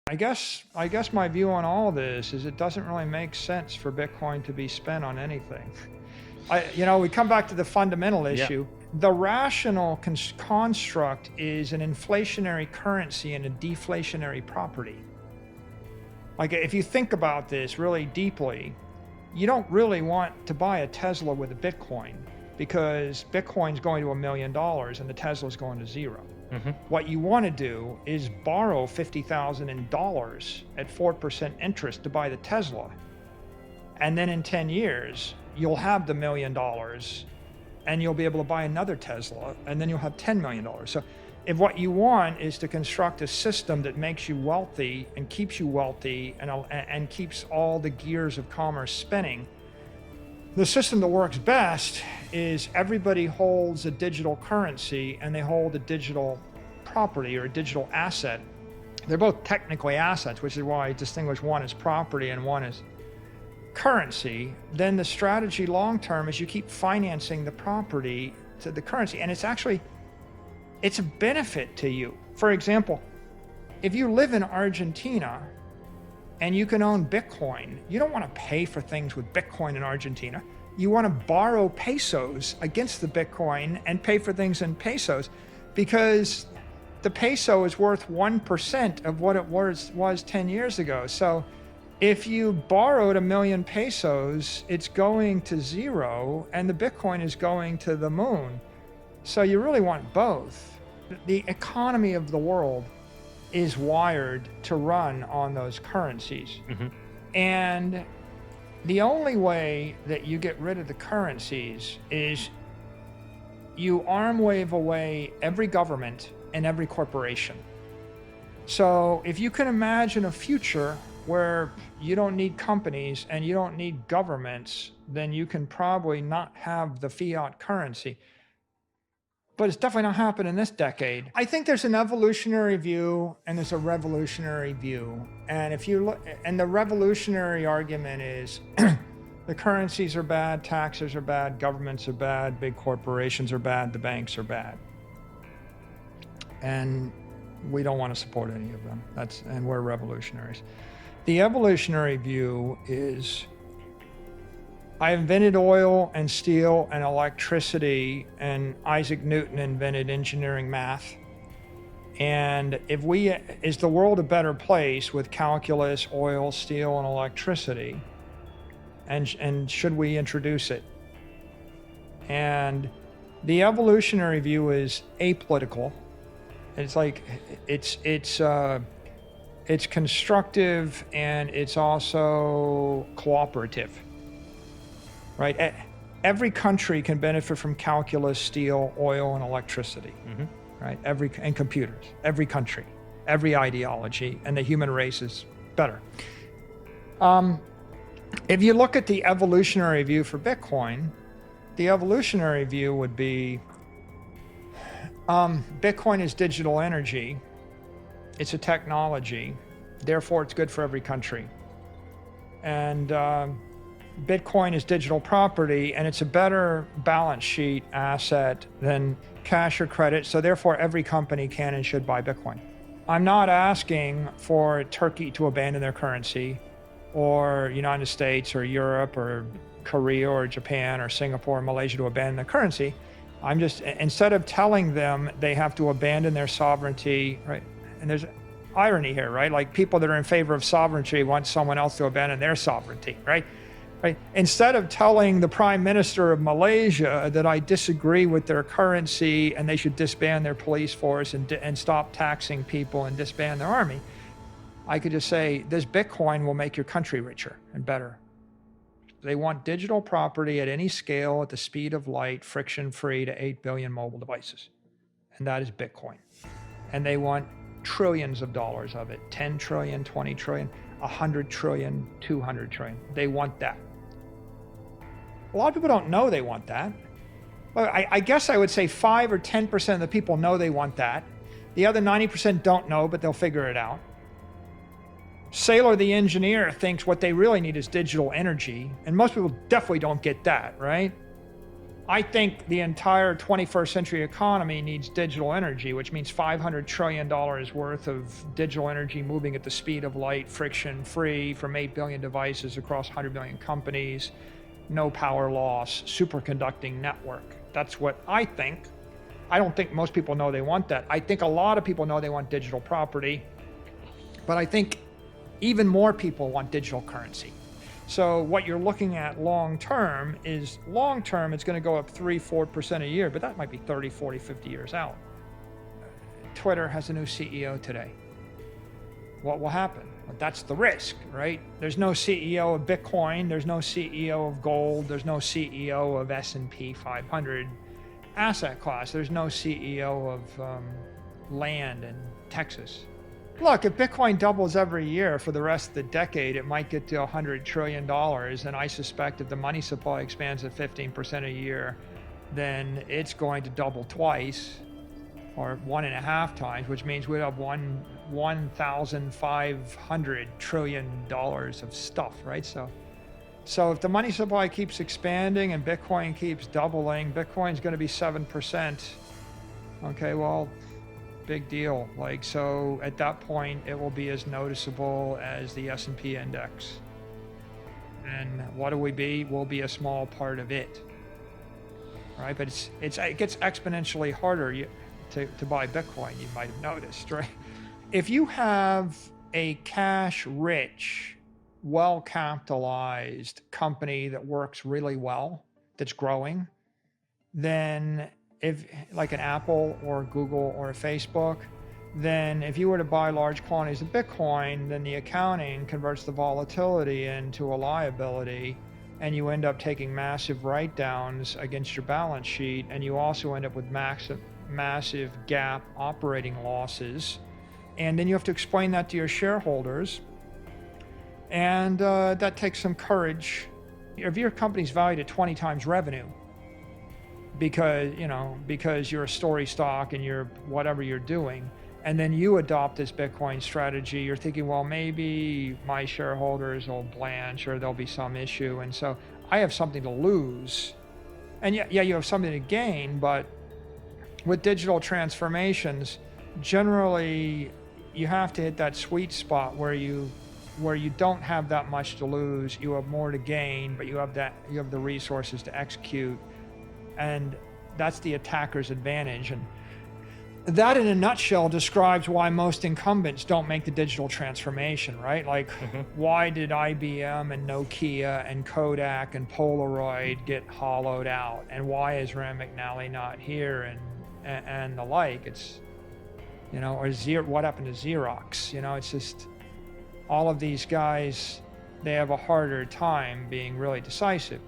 I guess my view on all this is it doesn't really make sense for Bitcoin to be spent on anything. We come back to the fundamental issue. The rational construct is an inflationary currency and a deflationary property. Like, if you think about this really deeply, you don't really want to buy a Tesla with a Bitcoin, because Bitcoin's going to $1 million and the Tesla's going to zero. What you want to do is borrow $50,000 at 4% interest to buy the Tesla. And then in 10 years, you'll have the $1 million and you'll be able to buy another Tesla, and then you'll have $10 million. So if what you want is to construct a system that makes you wealthy and keeps you wealthy and keeps all the gears of commerce spinning, the system that works best is everybody holds a digital currency and they hold a digital property or a digital asset. They're both technically assets, which is why I distinguish one as property and one as currency. Then the strategy long-term is you keep financing the property to the currency, and it's a benefit to you. For example, if you live in Argentina and you can own Bitcoin, you don't want to pay for things with Bitcoin in Argentina. You want to borrow pesos against the Bitcoin and pay for things in pesos, because the peso is worth 1% of what it was 10 years ago. So if you borrowed 1 million pesos, it's going to zero and the Bitcoin is going to the moon. So you really want both. The economy of the world is wired to run on those currencies. And the only way that you get rid of the currencies is you arm wave away every government and every corporation. So if you can imagine a future where you don't need companies and you don't need governments, then you can probably not have the fiat currency. But it's definitely not happening this decade. I think there's an evolutionary view and there's a revolutionary view. And if you look, and the revolutionary argument is the currencies are bad, taxes are bad, governments are bad, big corporations are bad, the banks are bad. And we don't want to support any of them. And we're revolutionaries. The evolutionary view is, I invented oil and steel and electricity, and Isaac Newton invented engineering math. And is the world a better place with calculus, oil, steel, and electricity? And should we introduce it? And the evolutionary view is apolitical. It's like, it's constructive and it's also cooperative. Right? Every country can benefit from calculus, steel, oil, and electricity. Right? And computers. Every country, every ideology, and the human race is better. If you look at the evolutionary view for Bitcoin, the evolutionary view would be Bitcoin is digital energy. It's a technology. Therefore, it's good for every country. And Bitcoin is digital property, and it's a better balance sheet asset than cash or credit. So therefore, every company can and should buy Bitcoin. I'm not asking for Turkey to abandon their currency, or United States or Europe or Korea or Japan or Singapore or Malaysia to abandon their currency. I'm just, instead of telling them they have to abandon their sovereignty, right? And there's irony here, right? Like, people that are in favor of sovereignty want someone else to abandon their sovereignty, right? Right? Instead of telling the Prime Minister of Malaysia that I disagree with their currency and they should disband their police force and stop taxing people and disband their army, I could just say, this Bitcoin will make your country richer and better. They want digital property at any scale, at the speed of light, friction-free to 8 billion mobile devices. And that is Bitcoin. And they want trillions of dollars of it, 10 trillion, 20 trillion, 100 trillion, 200 trillion. They want that. A lot of people don't know they want that. Well, I guess I would say 5 or 10% of the people know they want that. The other 90% don't know, but they'll figure it out. Saylor, the engineer, thinks what they really need is digital energy, and most people definitely don't get that, right? I think the entire 21st century economy needs digital energy, which means $500 trillion worth of digital energy moving at the speed of light, friction-free, from 8 billion devices across 100 million companies, no power loss, superconducting network. That's what I think. I don't think most people know they want that. I think a lot of people know they want digital property, but I think even more people want digital currency. So what you're looking at long-term is long-term, it's going to go up 3-4% a year, but that might be 30, 40, 50 years out. Twitter has a new CEO today. What will happen? Well, that's the risk, right? There's no CEO of Bitcoin. There's no CEO of gold. There's no CEO of S&P 500 asset class. There's no CEO of land in Texas. Look, if Bitcoin doubles every year for the rest of the decade, it might get to $100 trillion. And I suspect if the money supply expands at 15% a year, then it's going to double twice or 1.5 times, which means we'd have $1,500 trillion of stuff, right? So if the money supply keeps expanding and Bitcoin keeps doubling, Bitcoin's going to be 7%. Okay, well, big deal. Like, so at that point, it will be as noticeable as the S&P index. And what do we be? We'll be a small part of it, right? But it gets exponentially harder to buy Bitcoin, you might have noticed, right? If you have a cash-rich, well-capitalized company that works really well, that's growing, then if like an Apple or Google or a Facebook, then if you were to buy large quantities of Bitcoin, then the accounting converts the volatility into a liability, and you end up taking massive write-downs against your balance sheet, and you also end up with massive GAAP operating losses, and then you have to explain that to your shareholders, and that takes some courage. If your company's valued at 20 times revenue, because you're a story stock and you're whatever you're doing, and then you adopt this Bitcoin strategy, you're thinking, well, maybe my shareholders will blanch or there'll be some issue, and so I have something to lose. And yeah, you have something to gain, but with digital transformations, generally you have to hit that sweet spot where you don't have that much to lose, you have more to gain, but you have the resources to execute. And that's the attacker's advantage. And that in a nutshell describes why most incumbents don't make the digital transformation, right? Like, why did IBM and Nokia and Kodak and Polaroid get hollowed out? And why is Rand McNally not here and the like? It's, or what happened to Xerox? It's just all of these guys, they have a harder time being really decisive.